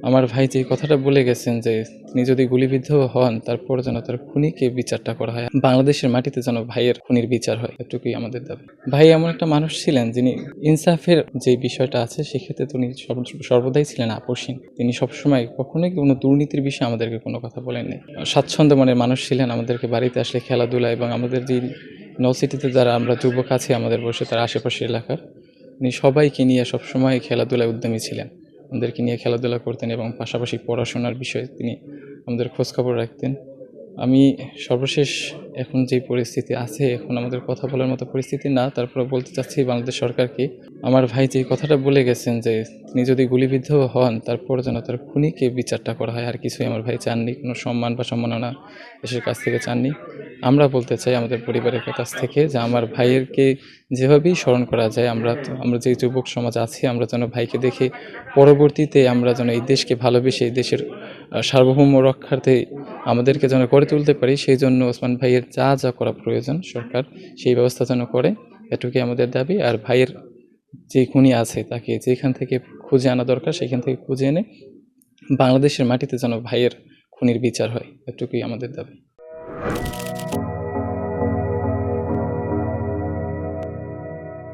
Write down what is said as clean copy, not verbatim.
আমার ভাই যে কথাটা বলে গেছেন যে তিনি যদি গুলিবিদ্ধ হন তারপর যেন তার খুনিকে বিচারটা করা হয়, বাংলাদেশের মাটিতে যেন ভাইয়ের খুনির বিচার হয়, এটুকুই আমাদের দাবি। ভাই এমন একটা মানুষ ছিলেন যিনি ইনসাফের যে বিষয়টা আছে সেক্ষেত্রে তিনি সর্বদাই ছিলেন আপোষহীন। তিনি সবসময় কখনোই কোনো দুর্নীতির বিষয়ে আমাদেরকে কোনো কথা বলেননি। স্বাচ্ছন্দ্য মনের মানুষ ছিলেন, আমাদেরকে বাড়িতে আসলে খেলাধুলা এবং আমাদের যে নলসিটিতে যারা আমরা যুবক আছি আমাদের বসে তার আশেপাশের এলাকার, তিনি সবাইকে নিয়ে সবসময় খেলাধুলায় উদ্যমী ছিলেন। আমাদেরকে নিয়ে খেলাধুলা করতেন এবং পাশাপাশি পড়াশোনার বিষয়ে তিনি আমাদের খোঁজখবর রাখতেন। আমি সর্বশেষ এখন যে পরিস্থিতি আছে, এখন আমাদের কথা বলার মতো পরিস্থিতি না, তারপরে বলতে চাচ্ছি বাংলাদেশ সরকারকে, আমার ভাই যে কথাটা বলে গেছেন যে তিনি যদি গুলিবিদ্ধ হন তারপর যেন তার খুনিকে বিচারটা করা হয়, আর কিছুই আমার ভাই চাননি, কোনো সম্মান বা সম্মাননা দেশের কাছ থেকে চাননি। আমরা বলতে চাই আমাদের পরিবারের কাছ থেকে যে আমার ভাইয়েরকে যেভাবেই স্মরণ করা যায়, আমরা যে যুবক সমাজ আছি আমরা যেন ভাইকে দেখে পরবর্তীতে আমরা যেন এই দেশকে ভালোবেসে এই দেশের সার্বভৌম রক্ষার্থে আমাদেরকে যেন করে তুলতে পারি, সেই জন্য ওসমান ভাইয়ের যা যা করা প্রয়োজন সরকার সেই ব্যবস্থা যেন করে, এটুকুই আমাদের দাবি। আর ভাইয়ের যে খুনি আছে তাকে যেখান থেকে খুঁজে আনা দরকার সেখান থেকে খুঁজে এনে বাংলাদেশের মাটিতে যেন ভাইয়ের খুনির বিচার হয়, এটুকুই আমাদের দাবি।